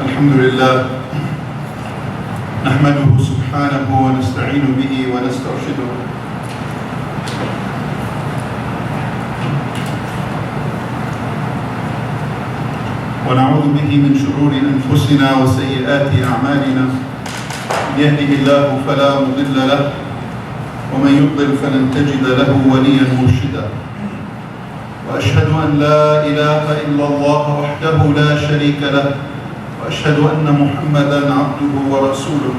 الحمد لله نحمده سبحانه ونستعين به ونسترشده ونعوذ به من شرور أنفسنا وسيئات أعمالنا من يهده الله فلا مضل له ومن يضلل فلن تجد له وليا مرشدا وأشهد أن لا إله إلا الله وحده لا شريك له وأشهد أن محمدا عبده ورسوله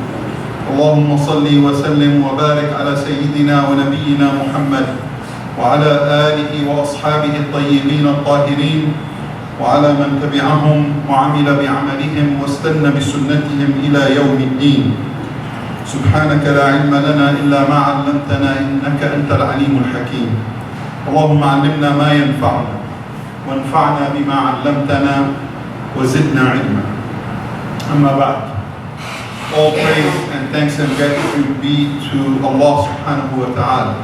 اللهم صل وسلم وبارك على سيدنا ونبينا محمد وعلى آله وأصحابه الطيبين الطاهرين وعلى من تبعهم وعمل بعملهم واستنى بسنتهم إلى يوم الدين سبحانك لا علم لنا إلا ما علمتنا إنك أنت العليم الحكيم اللهم علمنا ما ينفعنا وانفعنا بما علمتنا وزدنا علما أما بعد. All praise and thanks and gratitude be to Allah subhanahu wa ta'ala.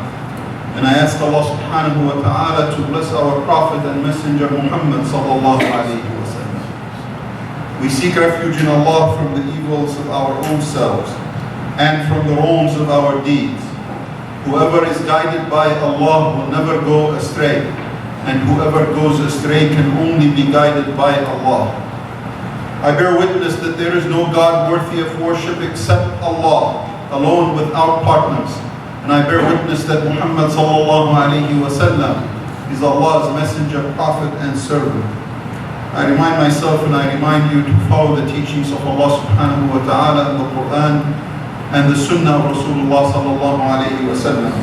And I ask Allah subhanahu wa ta'ala to bless our Prophet and Messenger Muhammad sallallahu alayhi wa sallam. We seek refuge in Allah from the evils of our own selves and from the wrongs of our deeds. Whoever is guided by Allah will never go astray, and whoever goes astray can only be guided by Allah. I bear witness that there is no God worthy of worship except Allah, alone without partners. And I bear witness that Muhammad sallallahu alayhi wa sallam is Allah's messenger, prophet and servant. I remind myself and I remind you to follow the teachings of Allah subhanahu wa ta'ala in the Quran and the Sunnah of Rasulullah sallallahu alayhi wa sallam,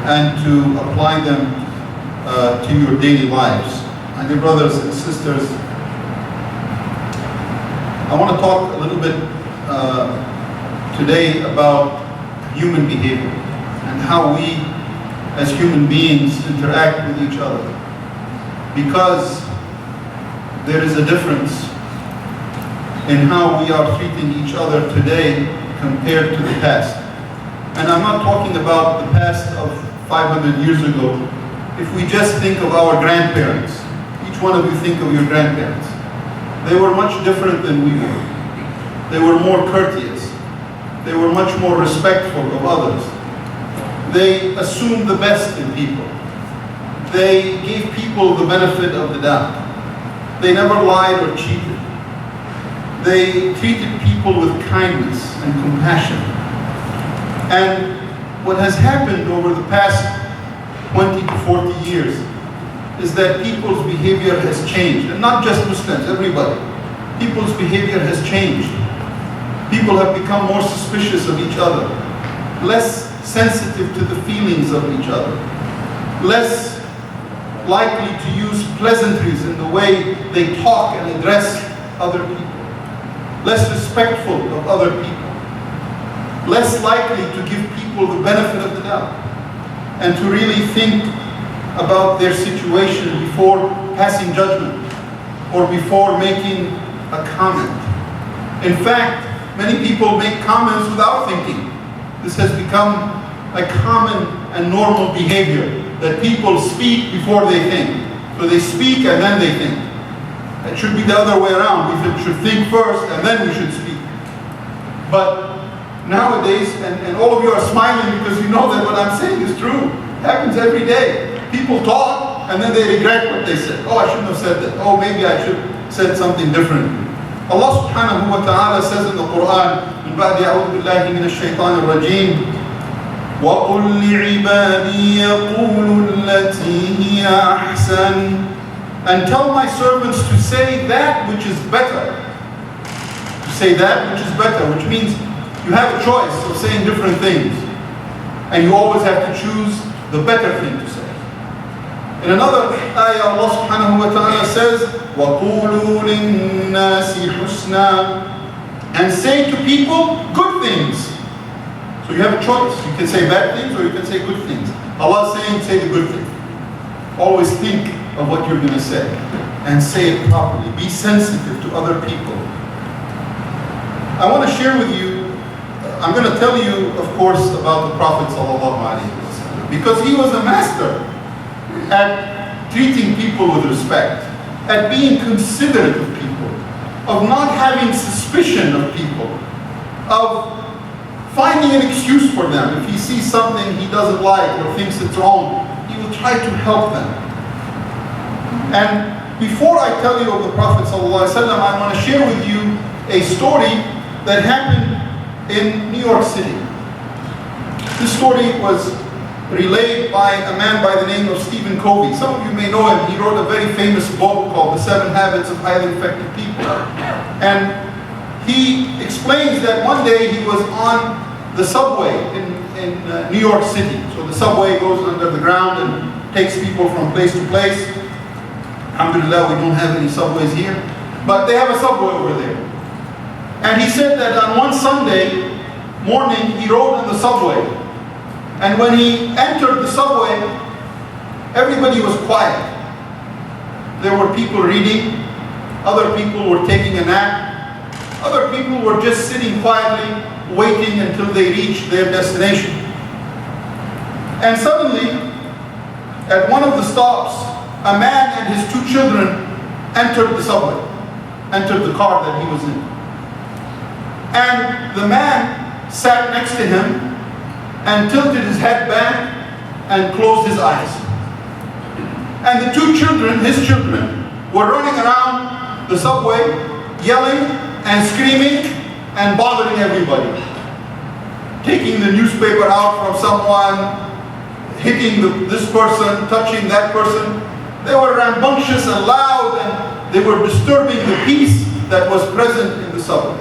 and to apply them to your daily lives. My dear brothers and sisters, I want to talk a little bit today about human behavior and how we as human beings interact with each other, because there is a difference in how we are treating each other today compared to the past. And I'm not talking about the past of 500 years ago. If we just think of our grandparents, each one of you think of your grandparents. They were much different than we were. They were more courteous. They were much more respectful of others. They assumed the best in people. They gave people the benefit of the doubt. They never lied or cheated. They treated people with kindness and compassion. And what has happened over the past 20 to 40 years is that people's behavior has changed. And not just Muslims, everybody. People's behavior has changed. People have become more suspicious of each other, less sensitive to the feelings of each other, less likely to use pleasantries in the way they talk and address other people, less respectful of other people, less likely to give people the benefit of the doubt, and to really think about their situation before passing judgment or before making a comment. In fact, many people make comments without thinking. This has become a common and normal behavior, that people speak before they think. So they speak and then they think. It should be the other way around. We should think first and then we should speak. But nowadays, and all of you are smiling because you know that what I'm saying is true. It happens every day. People talk and then they regret what they said. Oh, I shouldn't have said that. Oh, maybe I should have said something different. Allah subhanahu wa ta'ala says in the Quran, من بعد أعوذ بالله من الشيطان الرجيم وَقُلْ لِعِبَادِي يَقُولُوا الَّتِي هِيَ أَحْسَنُ, and tell my servants to say that which is better. To say that which is better, which means you have a choice of saying different things, and you always have to choose the better thing to say. In another ayah, Allah subhanahu wa ta'ala says, وَقُولُوا لِلنَّاسِ حُسْنًا, and say to people good things. So you have a choice. You can say bad things or you can say good things. Allah is saying, say the good thing. Always think of what you're going to say and say it properly. Be sensitive to other people. I want to share with you, I'm going to tell you, of course, about the Prophet sallallahu alaihi wasallam, because he was a master at treating people with respect, at being considerate of people, of not having suspicion of people, of finding an excuse for them. If he sees something he doesn't like or thinks it's wrong, he will try to help them. And before I tell you of the Prophet ﷺ, I want to share with you a story that happened in New York City. This story was relayed by a man by the name of Stephen Covey. Some of you may know him. He wrote a very famous book called The 7 Habits of Highly Effective People. And he explains that one day he was on the subway in New York City. So the subway goes under the ground and takes people from place to place. Alhamdulillah, we don't have any subways here, but they have a subway over there. And he said that on one Sunday morning, he rode in the subway. And when he entered the subway, everybody was quiet. There were people reading, other people were taking a nap, other people were just sitting quietly, waiting until they reached their destination. And suddenly, at one of the stops, a man and his 2 children entered the subway, entered the car that he was in. And the man sat next to him and tilted his head back and closed his eyes. And the 2 children, his children, were running around the subway, yelling and screaming and bothering everybody. Taking the newspaper out from someone, hitting this person, touching that person. They were rambunctious and loud, and they were disturbing the peace that was present in the subway.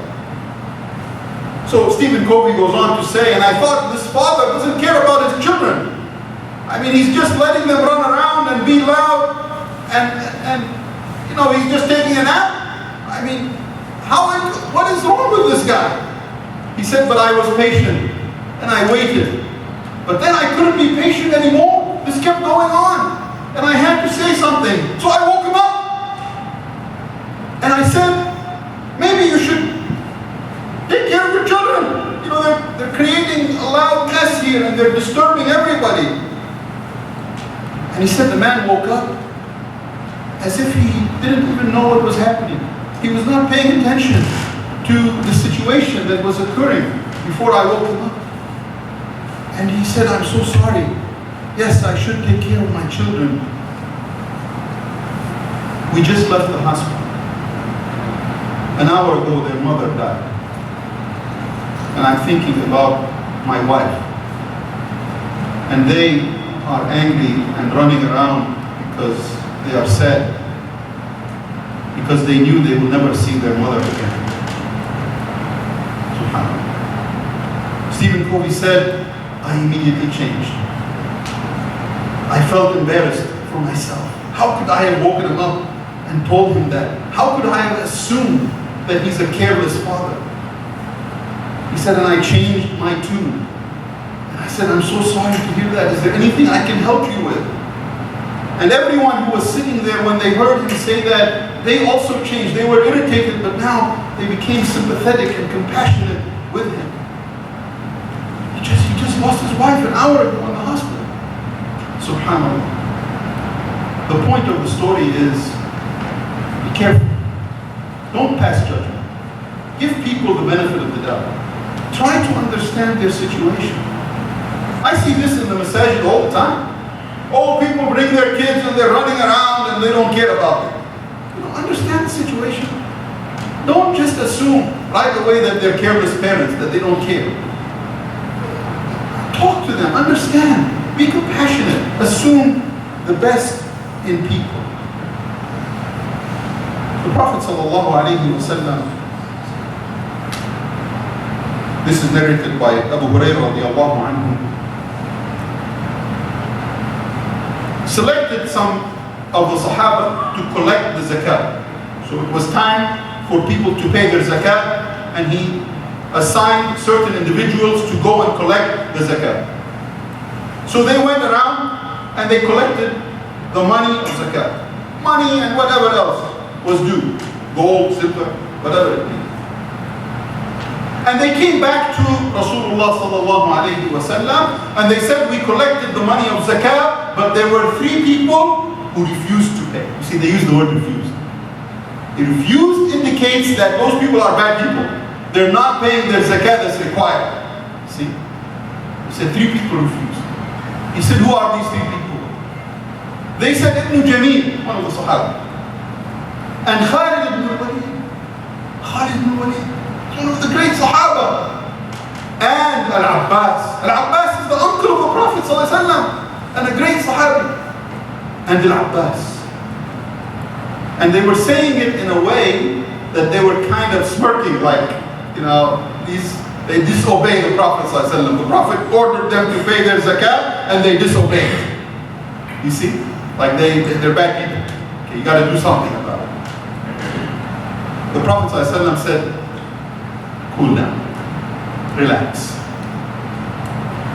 So Stephen Covey goes on to say, and I thought, this father doesn't care about his children. I mean, he's just letting them run around and be loud, and he's just taking a nap. I mean, what is wrong with this guy? He said, but I was patient, and I waited. But then I couldn't be patient anymore. This kept going on. And I had to say something. So I woke him up. And I said, maybe you should take care of your children. They're creating a loud mess here and they're disturbing everybody. And he said the man woke up as if he didn't even know what was happening. He was not paying attention to the situation that was occurring before I woke him up. And he said, I'm so sorry. Yes, I should take care of my children. We just left the hospital. An hour ago, their mother died. And I'm thinking about my wife. And they are angry and running around because they are sad. Because they knew they will never see their mother again. SubhanAllah. Stephen Covey said, I immediately changed. I felt embarrassed for myself. How could I have woken him up and told him that? How could I have assumed that he's a careless father? He said, and I changed my tune. And I said, I'm so sorry to hear that. Is there anything I can help you with? And everyone who was sitting there, when they heard him say that, they also changed. They were irritated, but now they became sympathetic and compassionate with him. He just lost his wife an hour ago in the hospital. SubhanAllah. The point of the story is, be careful. Don't pass judgment. Give people the benefit of the doubt. Try to understand their situation. I see this in the masajid all the time. Oh, people bring their kids and they're running around and they don't care about them. Understand the situation. Don't just assume right away that they're careless parents, that they don't care. Talk to them, understand, be compassionate, assume the best in people. The Prophet ﷺ, this is narrated by Abu Hurairah radiallahu anhu, selected some of the Sahaba to collect the zakat. So it was time for people to pay their zakat, and he assigned certain individuals to go and collect the zakat. So they went around and they collected the money of zakat. Money and whatever else was due. Gold, silver, whatever it be. And they came back to Rasulullah sallallahu alayhi wa sallam, and they said, we collected the money of zakat, but there were 3 people who refused to pay. You see, they used the word refused. He refused indicates that those people are bad people. They're not paying their zakat that's required. See? He said 3 people refused. He said, who are these 3 people? They said Ibn Jamil, one of the Sahaba. And Khalid ibn al-Walid. Khalid ibn al-Walid, one of the great Sahaba. And Al-Abbas. Al-Abbas is the uncle of the Prophet ﷺ, and a great Sahabi. And Al-Abbas. And they were saying it in a way that they were kind of smirking, like, they disobey the Prophet ﷺ. The Prophet ordered them to pay their zakat, and they disobeyed. You see? Like they're bad people. Okay, you got to do something about it. The Prophet ﷺ said, cool down, relax.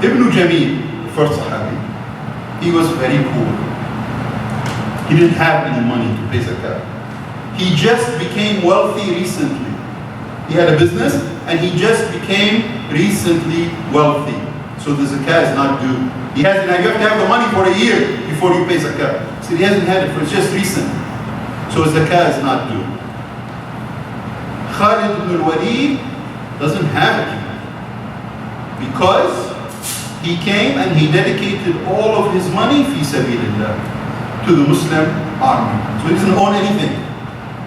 Ibn Jamil, the first Sahabi, he was very poor. He didn't have any money to pay zakat. He just became wealthy recently. He had a business and he just became recently wealthy. So the zakat is not due. You have to have the money for a year before you pay zakat. So he hasn't had it for just recent. So zakat is not due. Khalid ibn al-Walid doesn't have it because he came and he dedicated all of his money fi sabilillah to the Muslim army. So he doesn't own anything.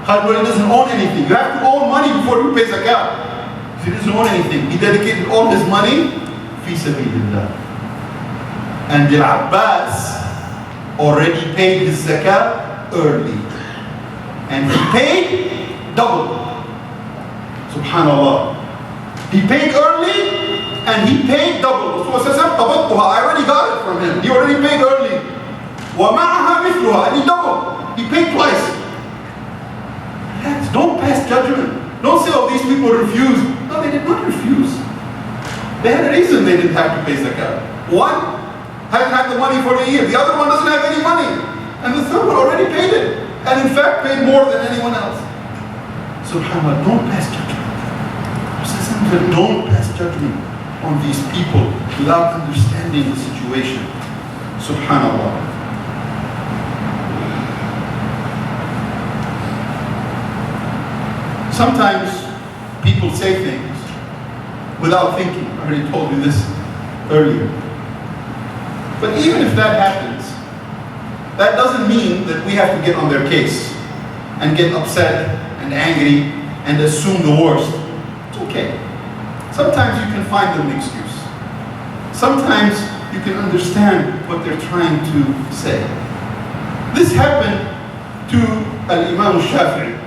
Khalid ibn al-Walid doesn't own anything. You have to own money before you pay zakat. So he doesn't own anything. He dedicated all his money fi sabilillah. And Al-Abbas already paid his zakat early. And he paid double. Subhanallah. He paid early and he paid double. I already got it from him. He already paid early. وَمَعَهَا مِثْلُهَا. And he doubled. He paid twice. Don't pass judgment. Don't say, oh, these people refused. No, they did not refuse. They had a reason they didn't have to pay zakat. One hadn't had the money for a year. The other one doesn't have any money. And the third one already paid it. And in fact paid more than anyone else. SubhanAllah, don't pass judgment. Don't pass judgment on these people without understanding the situation. SubhanAllah. Sometimes people say things without thinking. I already told you this earlier. But even if that happens, that doesn't mean that we have to get on their case and get upset and angry and assume the worst. It's okay. Sometimes you can find them an excuse. Sometimes you can understand what they're trying to say. This happened to Al-Imam al-Shafi'i.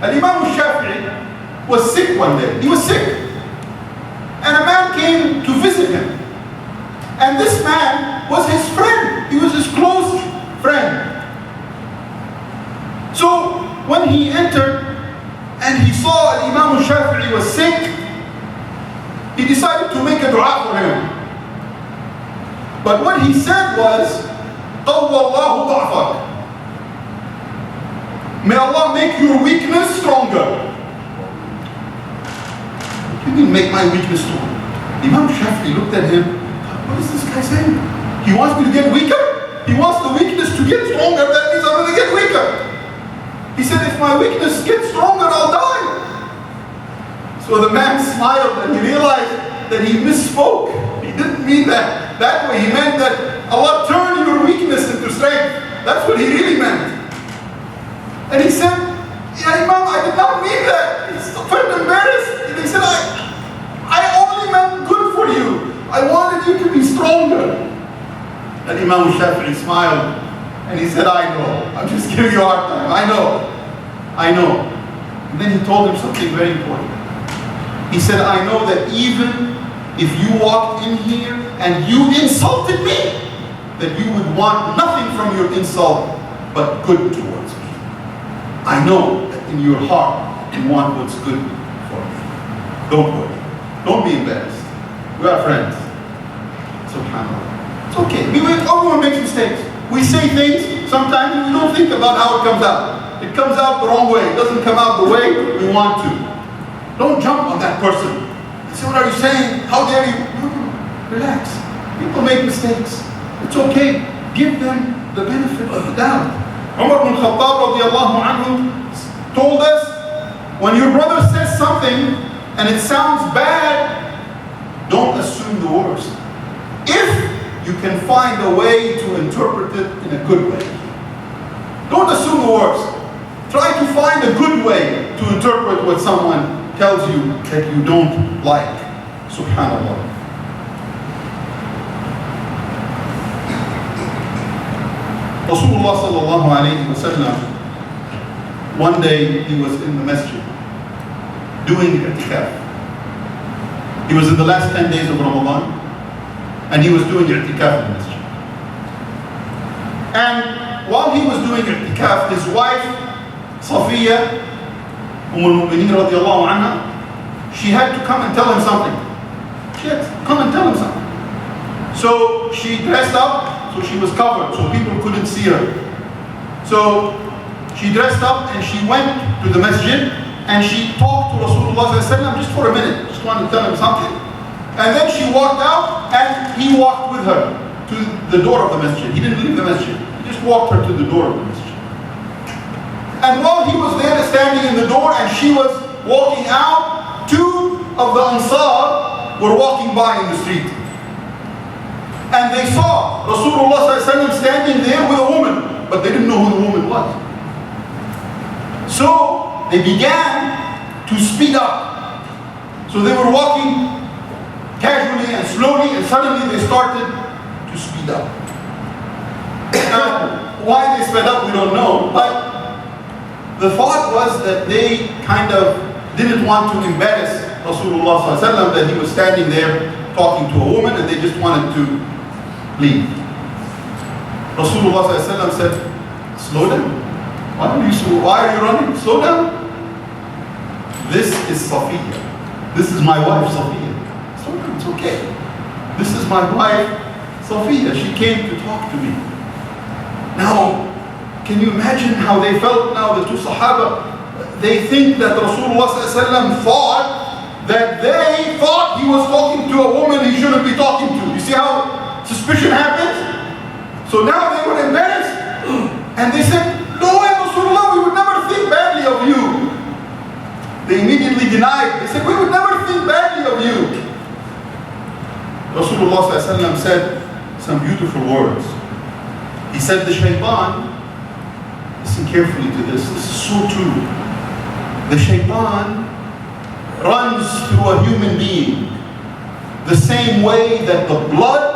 Al-Imam al-Shafi'i was sick one day. He was sick. And a man came to visit him. And this man was his friend. He was his close friend. So when he entered and he saw Imam al-Shafi'i was sick, he decided to make a dua for him. But what he said was, قَوَّ اللَّهُ ضَعْفَكَ. May Allah make your weakness stronger. What do you mean make my weakness stronger? Imam Shafi'i looked at him. What is this guy saying? He wants me to get weaker? He wants the weakness to get stronger. That means I'm going to get weaker. He said, if my weakness gets stronger, I'll die. So the man smiled and he realized that he misspoke. He didn't mean that way. He meant that Allah turn your weakness into strength. That's what he really meant. And he said, yeah, Imam, I did not mean that. He felt embarrassed. And he said, I only meant good for you. I wanted you to be stronger. And Imam Shafi'i smiled and he said, I know. I'm just giving you a hard time. I know. And then he told him something very important. He said, I know that even if you walked in here and you insulted me, that you would want nothing from your insult but good towards me. I know that in your heart you want what's good for me. Don't worry. Don't be embarrassed. We are friends. SubhanAllah. It's okay. Everyone makes mistakes. We say things sometimes and we don't think about how it comes out. It comes out the wrong way. It doesn't come out the way we want to. Don't jump on that person. Say, what are you saying? How dare you? No. Relax. People make mistakes. It's okay. Give them the benefit of the doubt. Umar ibn Khattab radiallahu anhu told us, when your brother says something and it sounds bad, don't assume the worst. If you can find a way to interpret it in a good way, don't assume the worst. Try to find a good way to interpret what someone tells you that you don't like. Subhanallah. Rasulullah sallallahu alayhi wa sallam, one day he was in the masjid doing i'tikaf. He was in the last 10 days of Ramadan and he was doing i'tikaf in the masjid. And while he was doing i'tikaf, his wife, Safiya, al-Mu'mineen radiyallahu anha, she had to come and tell him something. She had to come and tell him something. So she dressed up, so she was covered, so people couldn't see her. So she dressed up and she went to the masjid and she talked to Rasulullah just for a minute, just wanted to tell him something. And then she walked out and he walked with her to the door of the masjid. He didn't leave the masjid, he just walked her to the door of the masjid. And while he was there standing in the door and she was walking out, two of the Ansar were walking by in the street. And they saw Rasulullah standing there with a woman, but they didn't know who the woman was. So they began to speed up. So they were walking casually and slowly, and suddenly they started to speed up. Now, why they sped up, we don't know, but the thought was that they kind of didn't want to embarrass Rasulullah that he was standing there talking to a woman, and they just wanted to leave. Rasulullah said, slow down. Why are you running? Slow down. This is Safiya. This is my wife Safiya. Slow down, it's okay. This is my wife Safiya. She came to talk to me. Now, can you imagine how they felt now, the two Sahaba? They think that Rasulullah thought that they thought he was talking to a woman he shouldn't be talking to. You see how suspicion happens? So now they were embarrassed. And they said, no way Rasulullah, we would never think badly of you. They immediately denied. They said, we would never think badly of you. Rasulullah said some beautiful words. He said, the shaitan, listen carefully to this is so true. The shaitan runs through a human being the same way that the blood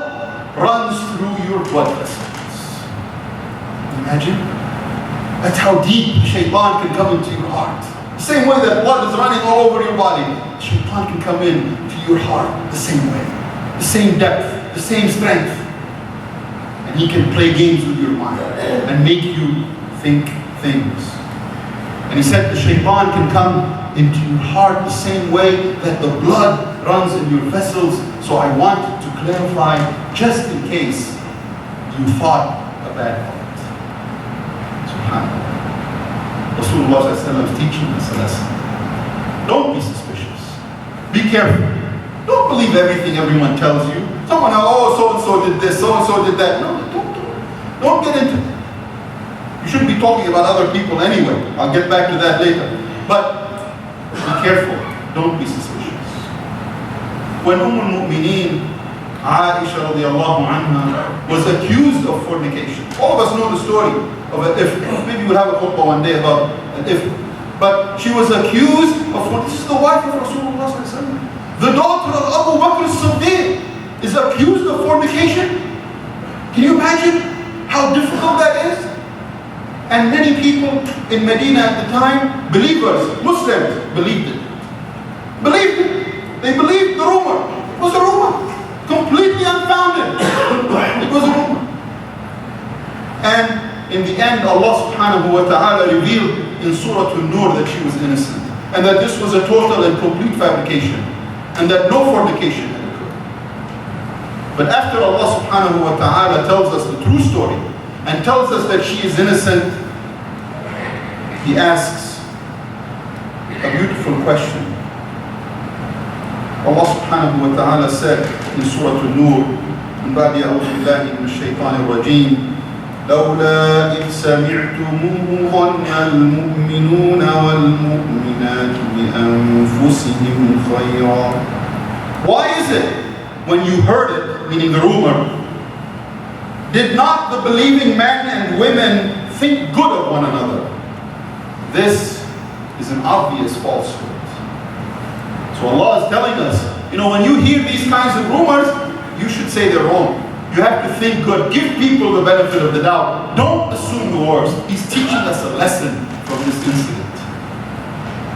runs through your blood vessels. Imagine? That's how deep the shaitan can come into your heart. The same way that blood is running all over your body, the shaitan can come in to your heart the same way. The same depth, the same strength. And he can play games with your mind and make you think things. And he said the shaitan can come into your heart the same way that the blood runs in your vessels. So I want to clarify, just in case you thought a bad thought. SubhanAllah. Rasulullah is teaching us a lesson. Don't be suspicious. Be careful. Don't believe everything everyone tells you. Someone, oh, so-and-so did this, so-and-so did that. No, don't get into it. You shouldn't be talking about other people anyway. I'll get back to that later. But be careful. Don't be suspicious. When al-Mu'mineen, Aisha radiallahu anha, was accused of fornication. All of us know the story of an ifk. Maybe we'll have a khutbah one day about an ifk. But she was accused of fornication. This is the wife of Rasulullah sallallahu alaihi wasallam. The daughter of Abu Bakr as-Siddiq is accused of fornication. Can you imagine how difficult that is? And many people in Medina at the time, believers, Muslims, believed it. Believed it. They believed the rumor. It was a rumor. Completely unfounded. It was a rumor. And in the end, Allah subhanahu wa ta'ala revealed in Surah An-Nur that she was innocent. And that this was a total and complete fabrication. And that no fornication had occurred. But after Allah subhanahu wa ta'ala tells us the true story and tells us that she is innocent, He asks a beautiful question. Allah subhanahu wa ta'ala said in Surah An-Nur, من بعد أعوذ بالله من الشيطان الرجيم لولا إذ سمعتموه ظن المؤمنون والمؤمنات بأنفسهم خيرا. Why is it when you heard it, meaning the rumor, did not the believing men and women think good of one another? This is an obvious falsehood. So Allah is telling us, when you hear these kinds of rumors, you should say they're wrong. You have to think good. Give people the benefit of the doubt. Don't assume the worst. He's teaching us a lesson from this incident.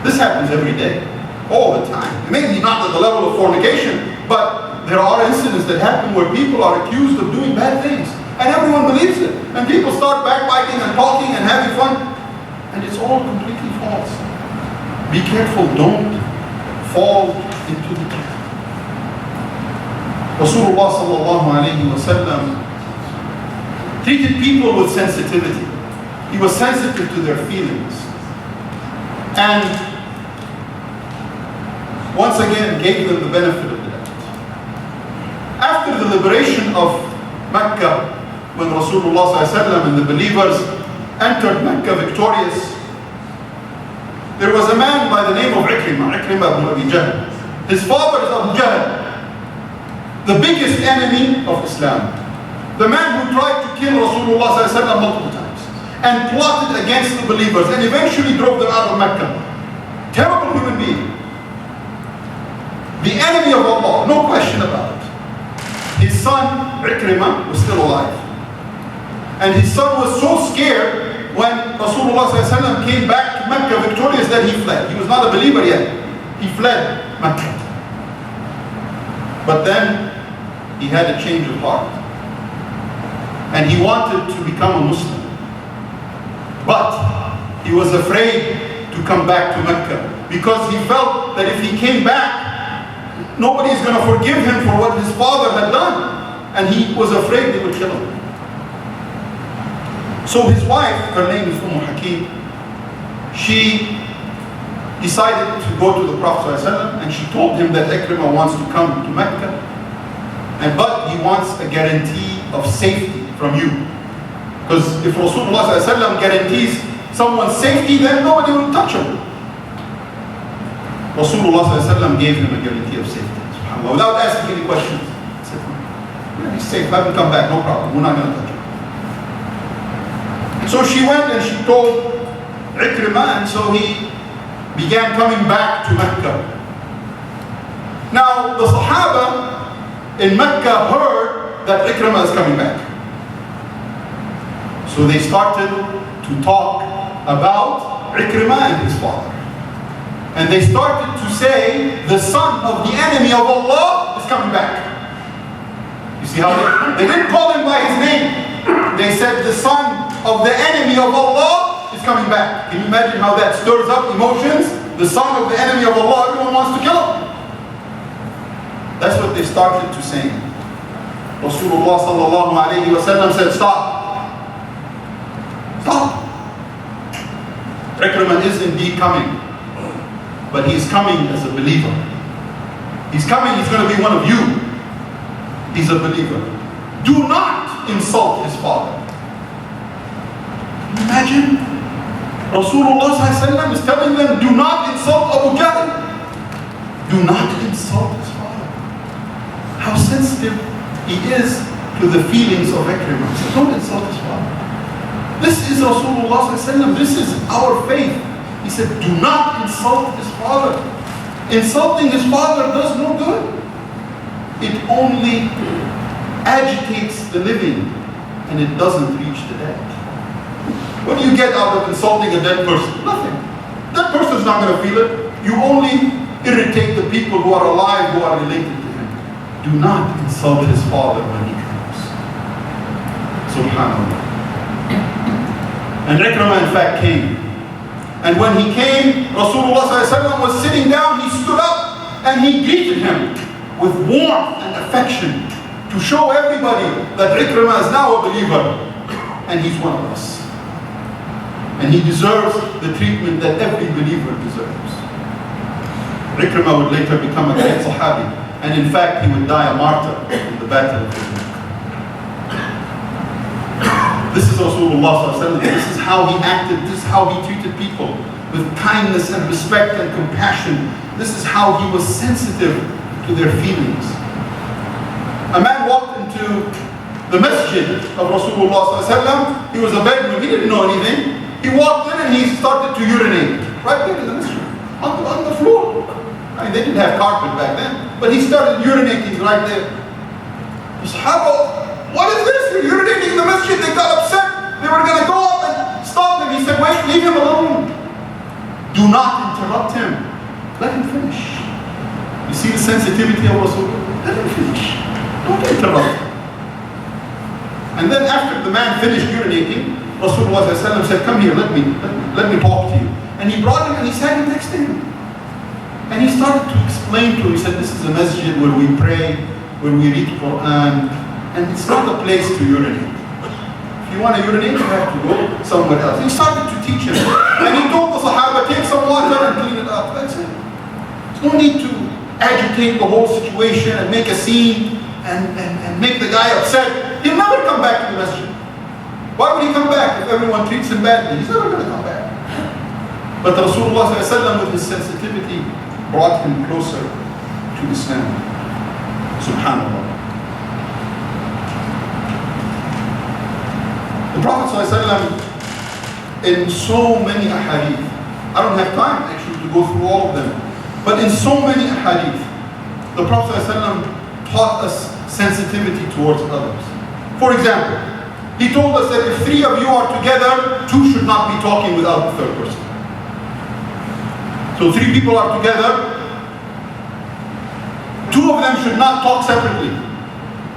This happens every day, all the time. Maybe not at the level of fornication, but there are incidents that happen where people are accused of doing bad things. And everyone believes it. And people start backbiting and talking and having fun. And it's all completely false. Be careful. Don't fall into the trap. Rasulullah sallallahu alayhi wa sallam treated people with sensitivity. He was sensitive to their feelings. And once again gave them the benefit of the doubt. After the liberation of Mecca, when Rasulullah sallallahu alayhi wa sallam and the believers entered Mecca victorious, there was a man by the name of Ikrimah ibn Abi Jahl. His father is Abu Jahl, the biggest enemy of Islam. The man who tried to kill Rasulullah sallallahu alaihi wasallam multiple times and plotted against the believers and eventually drove them out of Mecca. Terrible human being. The enemy of Allah, no question about it. His son, Ikrimah, was still alive. And his son was so scared when Rasulullah sallallahu alaihi wasallam came back to Mecca victorious that he fled. He was not a believer yet. He fled Mecca. But then he had a change of heart. And he wanted to become a Muslim. But he was afraid to come back to Mecca because he felt that if he came back, nobody is going to forgive him for what his father had done. And he was afraid they would kill him. So his wife, her name is Hakim, she decided to go to the Prophet ﷺ and she told him that Ikrimah wants to come to Mecca, but he wants a guarantee of safety from you. Because if Rasulullah ﷺ guarantees someone's safety, then nobody will touch him. Rasulullah ﷺ gave him a guarantee of safety, subhanAllah, without asking any questions. He said, he's safe, have him come back, no problem, we're not going to touch him. So she went and she told Ikrimah, and so he began coming back to Mecca. Now the Sahaba in Mecca heard that Ikrimah is coming back. So they started to talk about Ikrimah and his father. And they started to say, the son of the enemy of Allah is coming back. You see how they didn't call him by his name. They said the son of the enemy of Allah is coming back. Can you imagine how that stirs up emotions? The son of the enemy of Allah, everyone wants to kill him. That's what they started to say. Rasulullah sallallahu alayhi wa sallam said, stop. Stop. Ikrimah is indeed coming. But he's coming as a believer. He's coming, he's going to be one of you. He's a believer. Do not insult his father. Imagine Rasulullah ﷺ is telling them, do not insult Abu Jahl. Do not insult his father. How sensitive he is to the feelings of Ikrimah. So don't insult his father. This is Rasulullah ﷺ. This is our faith. He said, do not insult his father. Insulting his father does no good. It only agitates the living and it doesn't reach the dead. What do you get out of insulting a dead person? Nothing. That person's not going to feel it. You only irritate the people who are alive, who are related to him. Do not insult his father when he comes. Subhanallah. And Ikrimah in fact came. And when he came, Rasulullah ﷺ was sitting down, he stood up and he greeted him with warmth and affection to show everybody that Ikrimah is now a believer and he's one of us. And he deserves the treatment that every believer deserves. Ikrimah would later become a great Sahabi, and in fact he would die a martyr in the battle of Uhud. This is Rasulullah sallallahu alaihi wasallam. This is how he acted, this is how he treated people, with kindness and respect and compassion. This is how he was sensitive to their feelings. A man walked into the masjid of Rasulullah sallallahu alaihi wasallam. He was a Bedouin, he didn't know anything. He walked in and he started to urinate right there in the masjid, on the floor. I mean, they didn't have carpet back then, but he started urinating right there. The Sahaba, what is this? You're urinating in the masjid. They got upset. They were going to go up and stop him. He said, wait, leave him alone. Do not interrupt him. Let him finish. You see the sensitivity of Rasulullah? Let him finish. Don't interrupt. And then after the man finished urinating, Rasulullah said, come here, let me talk to you. And he brought him and he sat him next to him. And he started to explain to him, he said, this is a masjid where we pray, where we read Quran, and it's not a place to urinate. If you want to urinate, you have to go somewhere else. He started to teach him. And he told the Sahaba, take some water and clean it up. That's it. There's no need to agitate the whole situation and make a scene and make the guy upset. He'll never come back to the masjid. Why would he come back if everyone treats him badly? He's never going to come back. But Rasulullah ﷺ, with his sensitivity, brought him closer to Islam. Subhanallah. The Prophet ﷺ, in so many ahadith, I don't have time actually to go through all of them, but in so many ahadith, the Prophet ﷺ taught us sensitivity towards others. For example, he told us that if 3 of you are together, 2 should not be talking without the third person. So 3 people are together, 2 of them should not talk separately.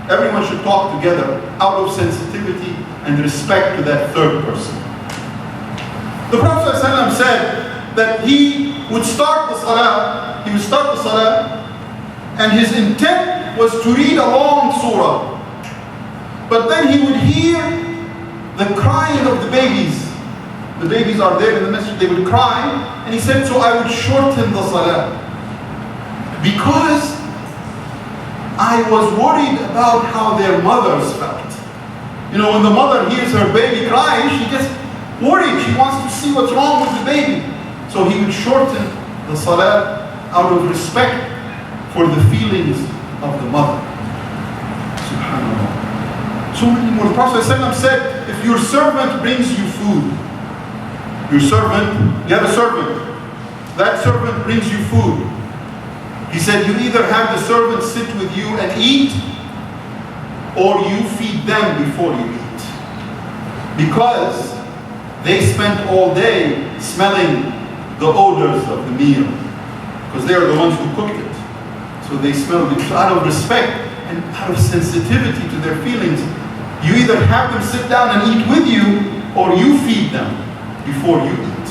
Everyone should talk together out of sensitivity and respect to that third person. The Prophet ﷺ said that he would start the salah, and his intent was to read a long surah. But then he would hear the crying of the babies. The babies are there in the masjid, they would cry. And he said, so I would shorten the salah. Because I was worried about how their mothers felt. You know, when the mother hears her baby crying, she gets worried. She wants to see what's wrong with the baby. So he would shorten the salah out of respect for the feelings of the mother. Subhanallah. So many more. The Prophet ﷺ said, if your servant brings you food, you have a servant, that servant brings you food. He said, you either have the servant sit with you and eat, or you feed them before you eat. Because they spent all day smelling the odors of the meal. Because they are the ones who cooked it. So they smelled it. So out of respect and out of sensitivity to their feelings, you either have them sit down and eat with you, or you feed them before you eat.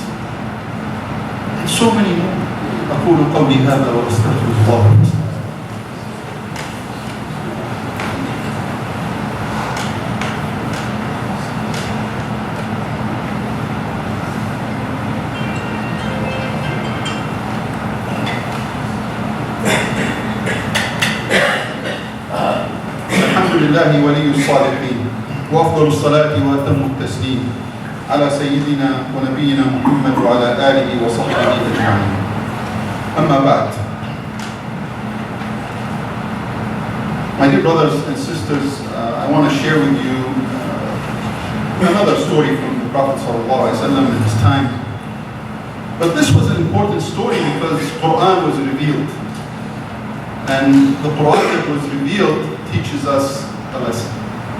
And so many more. أقول قولي هذا وأستغفر الله. الحمد لله ولي الصالحين وأفضل الصلاة وأتم التسليم على سيدنا ونبينا محمد وعلى آله وصحبه أجمعين. أما بعد. My dear brothers and sisters, I want to share with you another story from the Prophet ﷺ in his time. But this was an important story because Quran was revealed. And the Quran that was revealed teaches us a lesson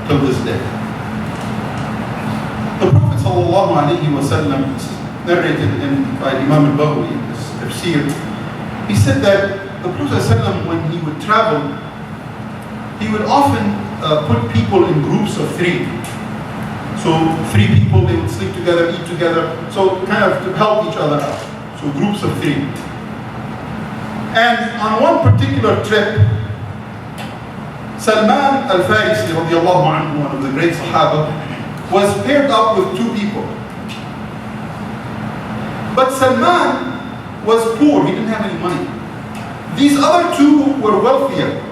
till this day. The Prophet ﷺ, this is narrated by Imam al-Baghawi in his tafsir, he said that the Prophet ﷺ, when he would travel, he would often put people in groups of 3. So 3 people, they would sleep together, eat together, so kind of to help each other out. So groups of 3. And on one particular trip, Salman al-Farisi, radiallahu anhu, one of the great Sahaba, was paired up with 2 people. But Salman was poor, he didn't have any money. These other 2 were wealthier.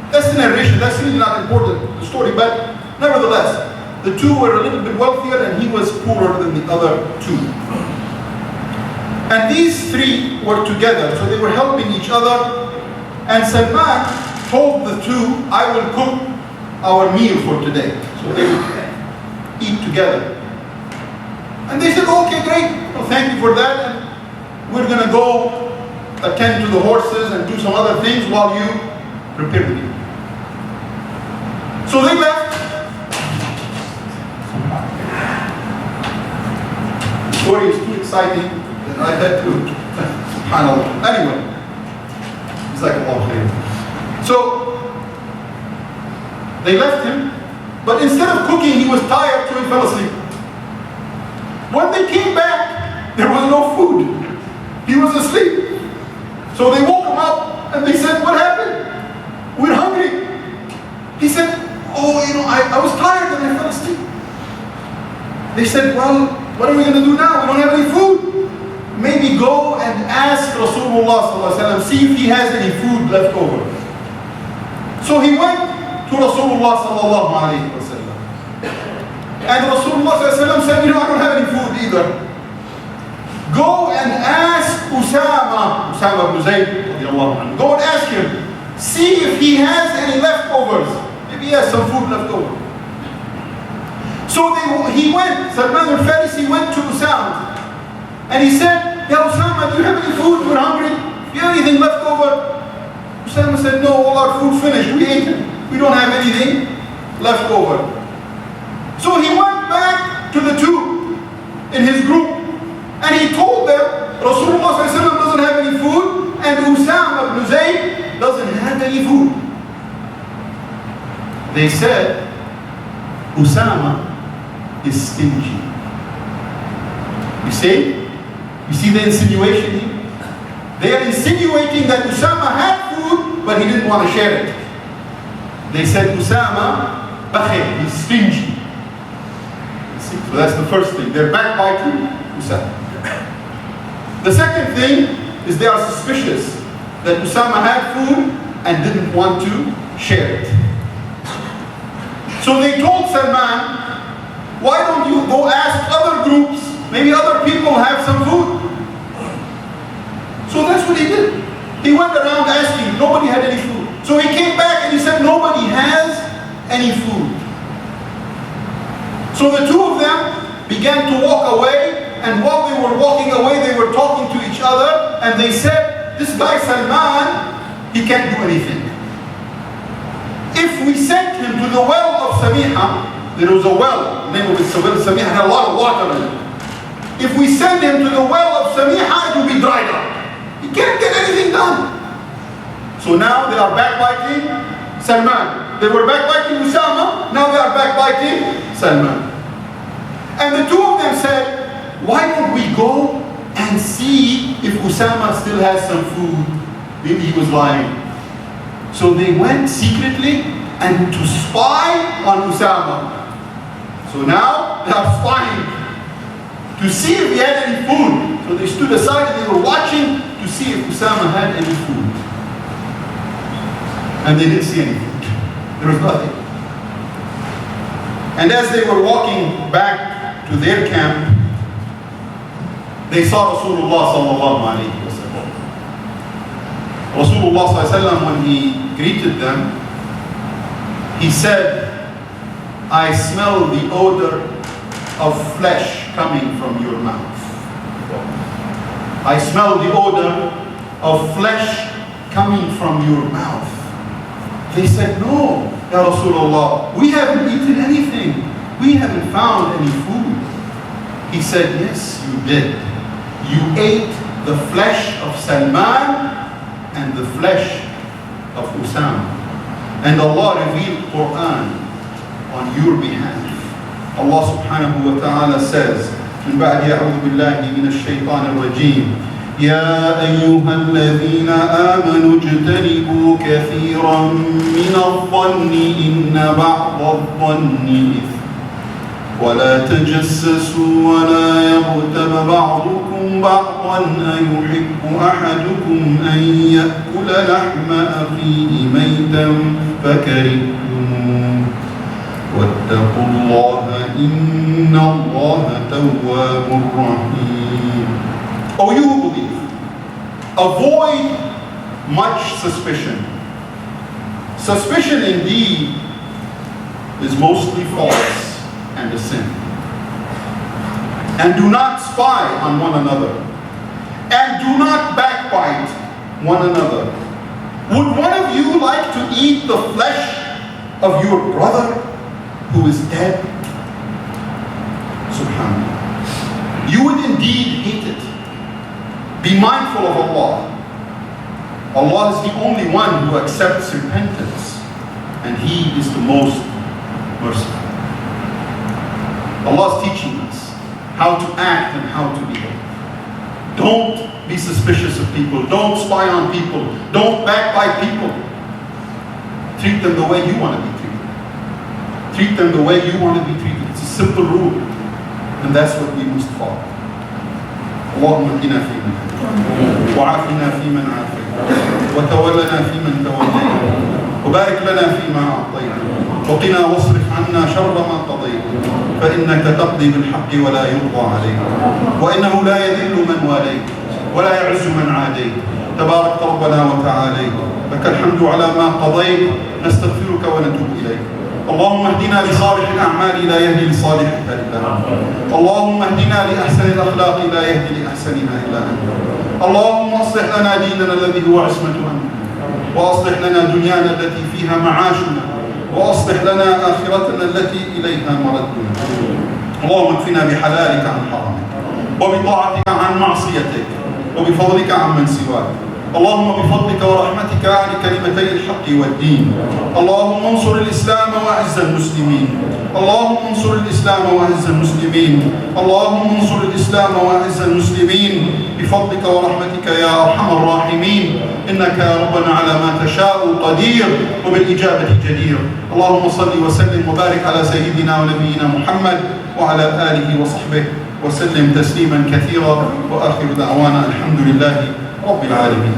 That's the narration, that's really not important, the story, but nevertheless, the two were a little bit wealthier and he was poorer than the other two. And these three were together, so they were helping each other. And Salman told the two, I will cook our meal for today. So they would eat together. And they said, okay, great. Well, thank you for that. And we're going to go attend to the horses and do some other things while you prepare the meal. So they left. The story is too exciting that I had to, subhanAllah. Anyway, it's like Allah khair. So they left him, but instead of cooking, he was tired, so he fell asleep. When they came back, there was no food. He was asleep. So they woke him up and they said, what happened? We're hungry. He said, oh, I was tired and I fell asleep. They said, well, what are we going to do now? We don't have any food. Maybe go and ask Rasulullah sallallahu alaihi wasallam, see if he has any food left over. So he went to Rasulullah sallallahu alaihi wasallam. And Rasulullah sallallahu alaihi wasallam said, I don't have any food either. Go and ask Usama ibn Zayd, go and ask him, see if he has any leftovers. Maybe he has some food left over. So he went, Salman al-Farisi went to Usama, and he said, Ya Usama, do you have any food? We're hungry. Do you have anything left over? Usama said, no, all our food finished. We ate it. We don't have anything left over. So he went back to the two in his group, and he told them, Rasulullah doesn't have any food, and Usama ibn Zayd doesn't have any food. They said, Usama is stingy. You see the insinuation here? They are insinuating that Usama had food, but he didn't want to share it. They said, Usama, bakhir, he's stingy. So that's the first thing. They're backbiting Usama. The second thing is they are suspicious that Usama had food and didn't want to share it. So they told Salman, why don't you go ask other groups, maybe other people have some food. So that's what he did. He went around asking, nobody had any food. So he came back and he said, nobody has any food. So the two of them began to walk away, and while they were walking away, they were talking to each other, and they said, this guy Salman, he can't do anything. If we sent him to the well of Samiha, there was a well, the name of it, Samiha, had a lot of water in it. If we send him to the well of Samiha, it will be dried up. He can't get anything done. So now they are backbiting Salman. They were backbiting Usama, now they are backbiting Salman. And the two of them said, why don't we go and see if Usama still has some food? Maybe he was lying. So they went secretly and to spy on Usama. So now they are spying to see if he had any food. So they stood aside and they were watching to see if Usama had any food. And they didn't see any food. There was nothing. And as they were walking back to their camp, they saw Rasulullah sallallahu alayhi wa sallam. Rasulullah sallallahu alayhi wa sallam, when he greeted them, he said, I smell the odor of flesh coming from your mouth. I smell the odor of flesh coming from your mouth. They said, no, Ya Rasulullah, we haven't eaten anything. We haven't found any food. He said, yes, you did. You ate the flesh of Salman and the flesh of Usama. And Allah revealed Quran on your behalf. Allah subhanahu wa ta'ala says, من بعد أعوذ بالله من الشيطان الرجيم يا أيها الذين آمنوا اجتنبوا كثيرا من الظن إن بعض الظن إثم ولا تجسسوا ولا يغتب بعضكم بعضا أيحب أحدكم أن يأكل لحم أخيه ميتا فكرهتموه واتقوا الله إن الله تواب رحيم. O you who believe, avoid much suspicion. Suspicion indeed is mostly false and a sin. And do not spy on one another. And do not backbite one another. Would one of you like to eat the flesh of your brother who is dead? Subhanallah. You would indeed hate it. Be mindful of Allah. Allah is the only one who accepts repentance, and He is the most merciful. Allah is teaching us how to act and how to behave. Don't be suspicious of people. Don't spy on people. Don't backbite people. Treat them the way you want to be treated. Treat them the way you want to be treated. It's a simple rule, and that's what we must follow. اللهم اهدنا فيمن هديت وعافنا فيمن عافيت وتولنا فيمن توليت وبارك لنا فيما أعطيت وقنا واصرف عنا شر ما قضيت فإنك تقضي بالحق ولا يقضى عليك وإنه لا يذل من واليت ولا يعز من عاديت تبارك ربنا وتعاليت لك الحمد على ما قضيت نستغفرك ونتوب إليك. اللهم اهدنا لصالح الأعمال لا يهدي لصالحها إلا أنت. اللهم اهدنا لأحسن الأخلاق لا يهدي لأحسنها إلا أنت. اللهم أصلح لنا ديننا الذي هو عصمة أمرنا وأصلح لنا دنيانا التي فيها معاشنا وأصلح لنا آخرتنا التي إليها مردنا. اللهم اكفنا بحلالك عن حرامك وبطاعتك عن معصيتك وبفضلك عن من سواك. اللهم بفضلك ورحمتك أعل كلمتي الحق والدين. اللهم انصر الإسلام وأعز المسلمين. اللهم انصر الإسلام وأعز المسلمين. اللهم انصر الإسلام وأعز المسلمين بفضلك ورحمتك يا أرحم الراحمين. إنك يا ربنا على ما تشاء قدير وبالإجابة جدير. اللهم صل وسلم وبارك على سيدنا ونبينا محمد وعلى آله وصحبه وسلم تسليما كثيرا وآخر دعوانا الحمد لله رب العالمين.